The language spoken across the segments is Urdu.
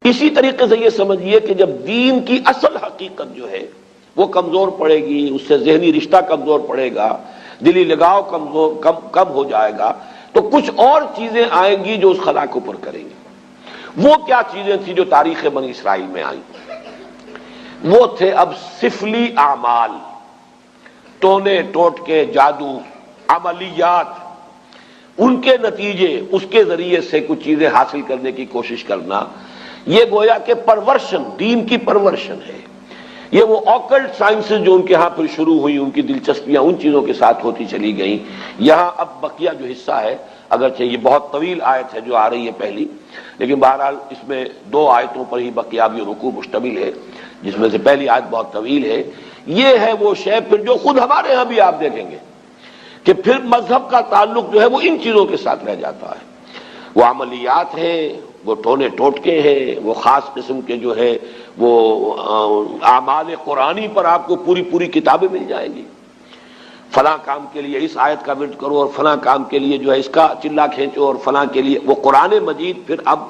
اسی طریقے سے یہ سمجھیے کہ جب دین کی اصل حقیقت جو ہے وہ کمزور پڑے گی، اس سے ذہنی رشتہ کمزور پڑے گا، دلی لگاؤ کم ہو جائے گا، تو کچھ اور چیزیں آئیں گی جو اس خلا کو پر کریں گی۔ وہ کیا چیزیں تھیں جو تاریخ بنی اسرائیل میں آئیں؟ وہ تھے اب سفلی اعمال، ٹونے ٹوٹکے، جادو، عملیات، ان کے نتیجے، اس کے ذریعے سے کچھ چیزیں حاصل کرنے کی کوشش کرنا۔ یہ گویا کہ پرورشن، دین کی پرورشن ہے۔ یہ وہ آکلٹ سائنسز جو ان کے ہاں پھر شروع ہوئی، ان کی دلچسپیاں ان چیزوں کے ساتھ ہوتی چلی گئیں۔ یہاں اب بقیہ جو حصہ ہے، اگرچہ یہ بہت طویل آیت ہے جو آ رہی ہے پہلی، لیکن بہرحال اس میں 2 آیتوں پر ہی بقیہ رکوع مشتمل ہے، جس میں سے پہلی آیت بہت طویل ہے۔ یہ ہے وہ شے پھر جو خود ہمارے ہاں بھی آپ دیکھیں گے کہ پھر مذہب کا تعلق جو ہے وہ ان چیزوں کے ساتھ رہ جاتا ہے۔ وہ عملیات ہیں، وہ ٹونے ٹوٹکے ہیں، وہ خاص قسم کے جو ہے وہ اعمال قرآنی پر آپ کو پوری کتابیں مل جائیں گی۔ فلاں کام کے لیے اس آیت کا ورد کرو، اور فلاں کام کے لیے جو ہے اس کا چلا کھینچو، اور فلاں کے لیے وہ قرآن مجید پھر اب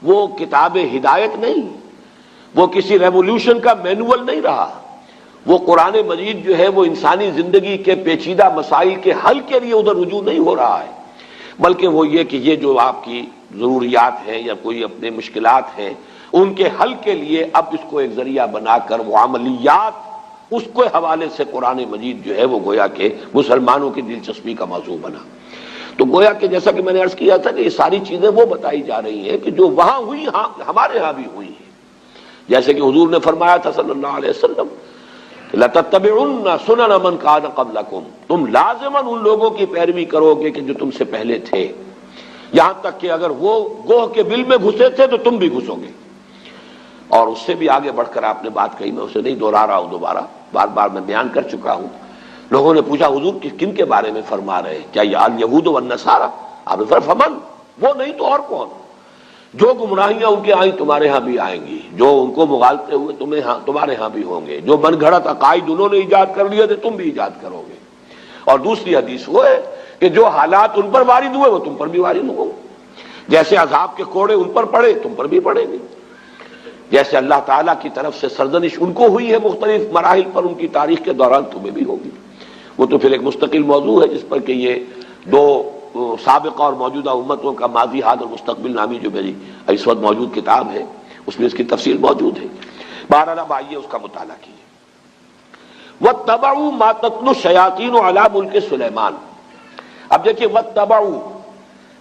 وہ کتاب ہدایت نہیں، وہ کسی ریولیوشن کا مینول نہیں رہا۔ وہ قرآن مجید جو ہے وہ انسانی زندگی کے پیچیدہ مسائل کے حل کے لیے ادھر رجوع نہیں ہو رہا ہے، بلکہ وہ یہ کہ یہ جو آپ کی ضروریات ہیں یا کوئی اپنے مشکلات ہیں، ان کے حل کے لیے اب اس کو ایک ذریعہ بنا کر وہ عملیات، اس کے حوالے سے قرآن مجید جو ہے وہ گویا کہ مسلمانوں کی دلچسپی کا موضوع بنا۔ تو گویا کہ جیسا کہ میں نے عرض کیا تھا کہ یہ ساری چیزیں وہ بتائی جا رہی ہیں کہ جو وہاں ہوئی ہمارے ہاں بھی ہوئی ہیں۔ جیسے کہ حضور نے فرمایا تھا صلی اللہ علیہ وسلم، لَتَتَّبِعُنَّ سُنَنَ مَنْ كَانَ قَبْلَكُمْ، تم لازماً ان لوگوں کی پیروی کرو گے کہ جو تم سے پہلے تھے، یہاں تک کہ اگر وہ گوہ کے بل میں گھسے تھے تو تم بھی گھسو گے۔ اور اس سے بھی آگے بڑھ کر آپ نے بات کہی، میں اسے نہیں دہرا رہا ہوں، دوبارہ بار میں بیان کر چکا ہوں۔ لوگوں نے پوچھا حضور کن کے بارے میں فرما رہے ہیں؟ کیا یہ الیہود والنصارى؟ آپ نے فرمایا فمن، وہ نہیں تو اور کون؟ جو گمراہیاں ان کے آئیں تمہارے ہاں بھی آئیں گی، جو ان کو مغالطے ہوئے تمہارے ہاں بھی ہوں گے، جو من گھڑت عقائد انہوں نے ایجاد کر لیے تھے تم بھی ایجاد کرو گے۔ اور دوسری حدیث وہ ہے کہ جو حالات ان پر وارد ہوئے وہ تم پر بھی وارد ہوں، جیسے عذاب کے کوڑے ان پر پڑے تم پر بھی پڑیں گے، جیسے اللہ تعالیٰ کی طرف سے سرزنش ان کو ہوئی ہے مختلف مراحل پر ان کی تاریخ کے دوران تمہیں بھی ہوگی۔ وہ تو پھر ایک مستقل موضوع ہے جس پر کہ یہ 2 سابقہ اور موجودہ امتوں کا ماضی، حال اور مستقبل نامی جو میری اس وقت موجود کتاب ہے اس میں اس کی تفصیل موجود ہے۔ بہرحال اب آئیے اس کا مطالعہ کیجیے۔ وَاتَّبَعُوا مَا تَتْلُو الشَّيَاطِينُ عَلَى مُلْكِ سُلَيْمَانَ۔ اب دیکھیے وَاتَّبَعُوا،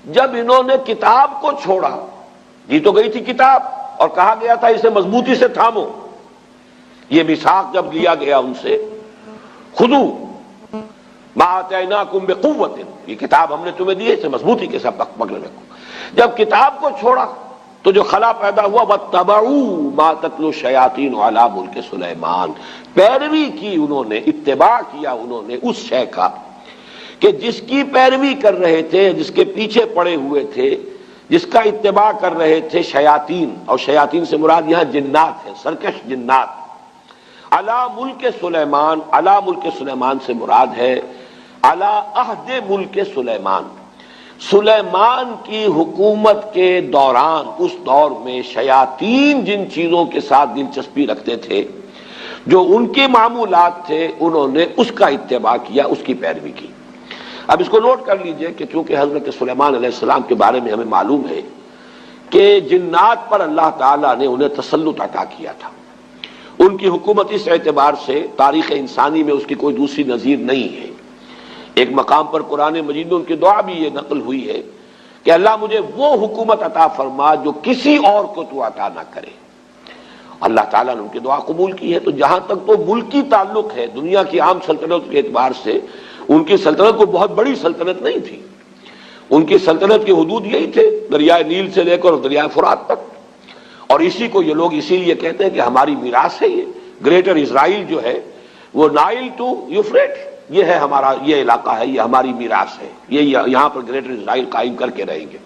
جب انہوں نے کتاب کو چھوڑا، دی تو گئی تھی کتاب اور کہا گیا تھا اسے مضبوطی سے تھامو، یہ میثاق جب لیا گیا ان سے، خُذُوا مَا آتَيْنَاكُمْ بِقُوَّةٍ، یہ کتاب ہم نے تمہیں دی ہے اسے مضبوطی کے ساتھ پکڑ رکھو۔ جب کتاب کو چھوڑا تو جو خلا پیدا ہوا، وَاتَّبَعُوا مَا تَتْلُو الشَّيَاطِينُ عَلَى مُلْكِ سُلَيْمَانَ، پیروی کی انہوں نے، اتباع کیا انہوں نے اس شے کا کہ جس کی پیروی کر رہے تھے، جس کے پیچھے پڑے ہوئے تھے، جس کا اتباع کر رہے تھے شیاطین، اور شیاطین سے مراد یہاں جنات ہیں، سرکش جنات۔ علی ملک سلیمان، علی ملک سلیمان سے مراد ہے علی عہد ملک سلیمان، سلیمان کی حکومت کے دوران، اس دور میں شیاطین جن چیزوں کے ساتھ دلچسپی رکھتے تھے، جو ان کے معمولات تھے، انہوں نے اس کا اتباع کیا، اس کی پیروی کی۔ اب اس کو نوٹ کر لیجئے کہ چونکہ حضرت سلیمان علیہ السلام کے بارے میں ہمیں معلوم ہے کہ جنات پر اللہ تعالیٰ نے انہیں تسلط عطا کیا تھا، ان کی حکومت اس اعتبار سے تاریخ انسانی میں اس کی کوئی دوسری نظیر نہیں ہے۔ ایک مقام پر قرآن مجید میں ان کی دعا بھی یہ نقل ہوئی ہے کہ اللہ مجھے وہ حکومت عطا فرما جو کسی اور کو تو عطا نہ کرے۔ اللہ تعالیٰ نے ان کی دعا قبول کی ہے۔ تو جہاں تک تو ملکی تعلق ہے، دنیا کی عام سلطنت کے اعتبار سے ان کی سلطنت کو بہت بڑی سلطنت نہیں تھی، ان کی سلطنت کی حدود یہی تھے، دریائے نیل سے لے کر دریائے فرات تک، اور اسی کو یہ لوگ اسی لیے کہتے ہیں کہ ہماری میراث ہے، یہ گریٹر اسرائیل جو ہے وہ نائل ٹو یوفریٹ، یہ ہے ہمارا، یہ علاقہ ہے، یہ ہماری میراث ہے، یہ یہاں پر گریٹر اسرائیل قائم کر کے رہیں گے۔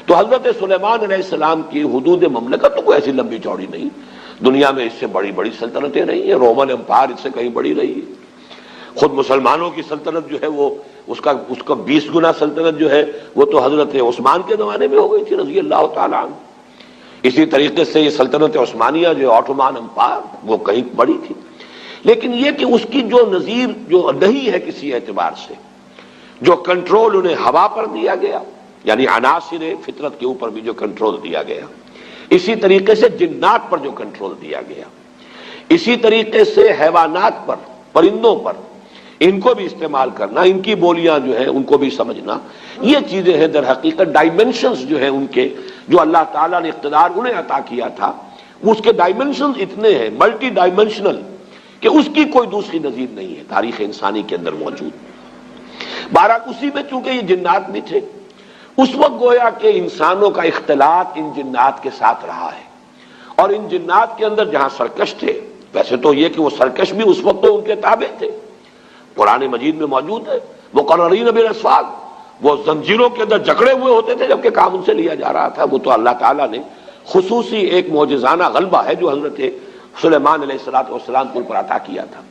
تو حضرت سلیمان علیہ السلام کی حدود مملکت تو کوئی ایسی لمبی چوڑی نہیں، دنیا میں اس سے بڑی بڑی سلطنتیں رہی ہیں، رومن امپائر اس سے کہیں بڑی رہی ہے، خود مسلمانوں کی سلطنت جو ہے وہ اس کا 20 گنا سلطنت جو ہے وہ تو حضرت عثمان کے زمانے میں ہو گئی تھی رضی اللہ تعالیٰ عنہ۔ اسی طریقے سے یہ سلطنت عثمانیہ جو آٹومان امپائر وہ کہیں بڑی تھی، لیکن یہ کہ اس کی جو نظیر جو نہیں ہے کسی اعتبار سے، جو کنٹرول انہیں ہوا پر دیا گیا، یعنی عناصر فطرت کے اوپر بھی جو کنٹرول دیا گیا، اسی طریقے سے جنات پر جو کنٹرول دیا گیا، اسی طریقے سے حیوانات پر، پرندوں پر، ان کو بھی استعمال کرنا، ان کی بولیاں جو ہیں ان کو بھی سمجھنا، یہ چیزیں ہیں در حقیقت ڈائمنشنز جو ہیں ان کے، جو اللہ تعالیٰ نے اقتدار انہیں عطا کیا تھا، اس کے ڈائمنشنز اتنے ہیں ملٹی ڈائمنشنل کہ اس کی کوئی دوسری نظیر نہیں ہے تاریخ انسانی کے اندر موجود۔ بہرحال اسی میں چونکہ یہ جنات بھی تھے، اس وقت گویا کہ انسانوں کا اختلاط ان جنات کے ساتھ رہا ہے، اور ان جنات کے اندر جہاں سرکش تھے، ویسے تو یہ کہ وہ سرکش بھی اس وقت تو ان کے تابع تھے، قرآن مجید میں موجود ہے، مقررین بالاسفار، وہ زنجیروں کے اندر جکڑے ہوئے ہوتے تھے جبکہ کام ان سے لیا جا رہا تھا۔ وہ تو اللہ تعالیٰ نے خصوصی ایک معجزانہ غلبہ ہے جو حضرت سلیمان علیہ السلام کو پر عطا کیا تھا،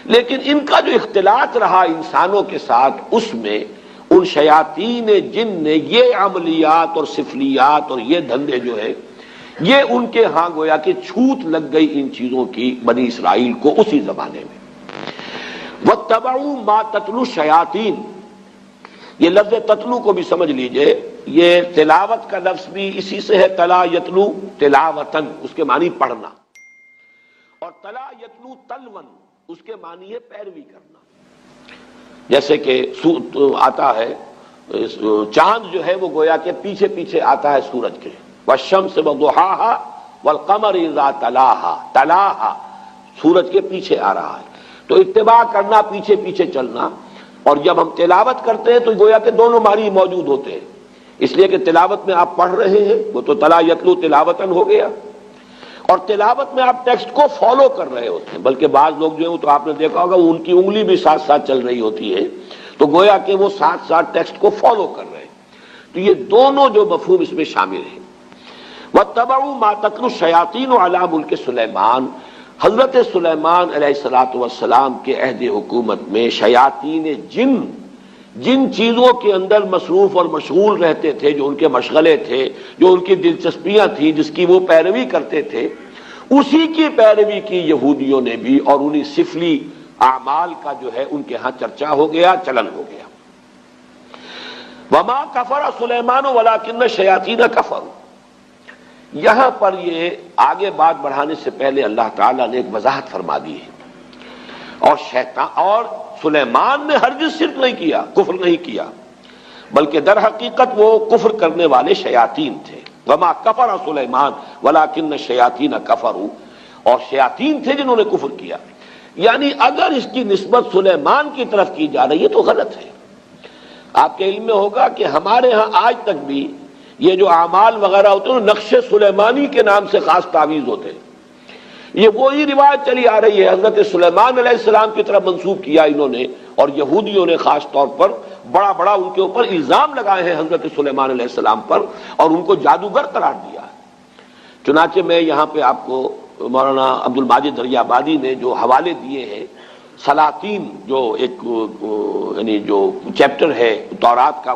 لیکن ان کا جو اختلاط رہا انسانوں کے ساتھ، اس میں ان شیاطین جن نے یہ عملیات اور سفلیات اور یہ دھندے جو ہے، یہ ان کے ہاں گویا کہ چھوت لگ گئی ان چیزوں کی بنی اسرائیل کو اسی زمانے میں۔ وَاتَّبَعُوا مَا تَتْلُو الشَّيَاطِينُ، یہ لفظ تتلو کو بھی سمجھ لیجئے، یہ تلاوت کا لفظ بھی اسی سے ہے، تلا یتلو تلاوتن، اس کے معنی پڑھنا، اور تلا یتلو تلون، اس کے معنی ہے پیروی کرنا۔ جیسے کہ آتا ہے چاند جو ہے وہ گویا کہ پیچھے پیچھے آتا ہے سورج کے، والشمس وضحاها والقمر اذا تلاها، تلاها سورج کے پیچھے آ رہا ہے، تو اتباع کرنا، پیچھے پیچھے چلنا۔ اور جب ہم تلاوت کرتے ہیں تو گویا کہ دونوں معنی موجود ہوتے ہیں، اس لیے کہ تلاوت میں آپ پڑھ رہے ہیں، وہ تو تلا یتلو تلاوتن ہو گیا، اور تلاوت میں آپ ٹیکسٹ کو فالو کر رہے ہوتے ہیں، بلکہ بعض لوگ جو ہیں تو آپ نے دیکھا ہوگا ان کی انگلی بھی ساتھ ساتھ چل رہی ہوتی ہے، تو گویا کہ وہ ساتھ ساتھ ٹیکسٹ کو فالو کر رہے ہیں، تو یہ دونوں جو مفہوم اس میں شامل ہیں۔ وَاتَّبَعُوا مَا تَتْلُو الشَّيَاطِينُ عَلَىٰ مُلْكِ سُلَيْمَانَ، حضرت سلیمان علیہ السلام کے عہد حکومت میں شیاطین جن چیزوں کے اندر مصروف اور مشغول رہتے تھے، جو ان کے مشغلے تھے، جو ان کی دلچسپیاں تھیں، جس کی وہ پیروی کرتے تھے، اسی کی پیروی کی یہودیوں نے بھی، اور انہی سفلی اعمال کا جو ہے ان کے ہاں چرچا ہو گیا، چلن ہو گیا۔ وَمَا كَفَرَ سُلَيْمَانُ وَلَٰكِنَّ الشَّيَاطِينَ كَفَرُوا، یہاں پر یہ آگے بات بڑھانے سے پہلے اللہ تعالیٰ نے ایک وضاحت فرما دی ہے، اور سلیمان نے ہرگز شرک نہیں کیا، کفر نہیں کیا، بلکہ در حقیقت وہ کفر کرنے والے شیاطین تھے۔ وما کفر سلیمان ولکن الشیاطین کفروا، اور شیاطین تھے جنہوں نے کفر کیا، یعنی اگر اس کی نسبت سلیمان کی طرف کی جا رہی ہے تو غلط ہے۔ آپ کے علم میں ہوگا کہ ہمارے ہاں آج تک بھی یہ جو اعمال وغیرہ ہوتے ہیں نقش سلیمانی کے نام سے خاص تعویذ ہوتے ہیں، یہ وہی روایت چلی آ رہی ہے، حضرت سلیمان علیہ السلام کی طرف منسوب کیا انہوں نے، اور یہودیوں نے خاص طور پر بڑا ان کے اوپر الزام لگائے ہیں حضرت سلیمان علیہ السلام پر، اور ان کو جادوگر قرار دیا ہے۔ چنانچہ میں یہاں پہ آپ کو مولانا عبد الماجد دریابادی نے جو حوالے دیے ہیں، سلاطین جو ایک یعنی جو چیپٹر ہے تورات کا،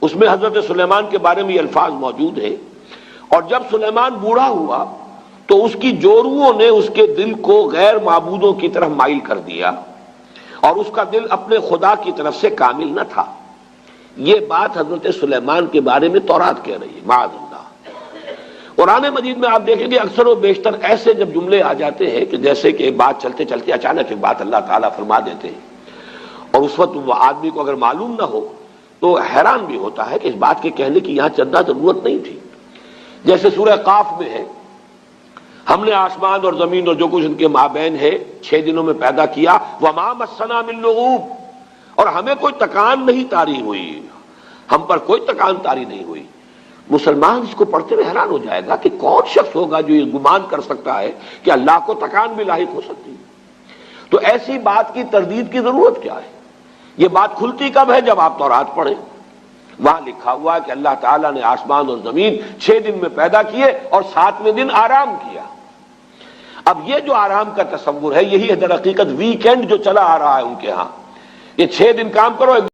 اس میں حضرت سلیمان کے بارے میں یہ الفاظ موجود ہیں، اور جب سلیمان بوڑھا ہوا تو اس کی جوروؤں نے اس کے دل کو غیر معبودوں کی طرف مائل کر دیا، اور اس کا دل اپنے خدا کی طرف سے کامل نہ تھا۔ یہ بات حضرت سلیمان کے بارے میں تورات کہہ رہی ہے، معاذ اللہ۔ قرآن مجید میں آپ دیکھیں گے اکثر و بیشتر ایسے جب جملے آ جاتے ہیں کہ جیسے کہ ایک بات چلتے چلتے اچانک ایک بات اللہ تعالیٰ فرما دیتے ہیں، اور اس وقت وہ آدمی کو اگر معلوم نہ ہو تو حیران بھی ہوتا ہے کہ اس بات کے کہنے کی یہاں چندہ ضرورت نہیں تھی۔ جیسے سورہ قاف میں ہے، ہم نے آسمان اور زمین اور جو کچھ ان کے مابین ہے 6 دنوں میں پیدا کیا، وما مسنا من لغوب، اور ہمیں کوئی تکان نہیں طاری ہوئی، ہم پر کوئی تکان طاری نہیں ہوئی۔ مسلمان اس کو پڑھتے ہوئے حیران ہو جائے گا کہ کون شخص ہوگا جو یہ گمان کر سکتا ہے کہ اللہ کو تکان بھی لاحق ہو سکتی ہے۔ تو ایسی بات کی تردید کی ضرورت کیا ہے؟ یہ بات کھلتی کب ہے؟ جب آپ تورات پڑھیں، وہاں لکھا ہوا ہے کہ اللہ تعالیٰ نے آسمان اور زمین 6 دن میں پیدا کیے اور 7ویں دن آرام کیا۔ اب یہ جو آرام کا تصور ہے، یہی ہے در حقیقت ویکینڈ جو چلا آ رہا ہے ان کے ہاں، یہ 6 دن کام کرو، ایک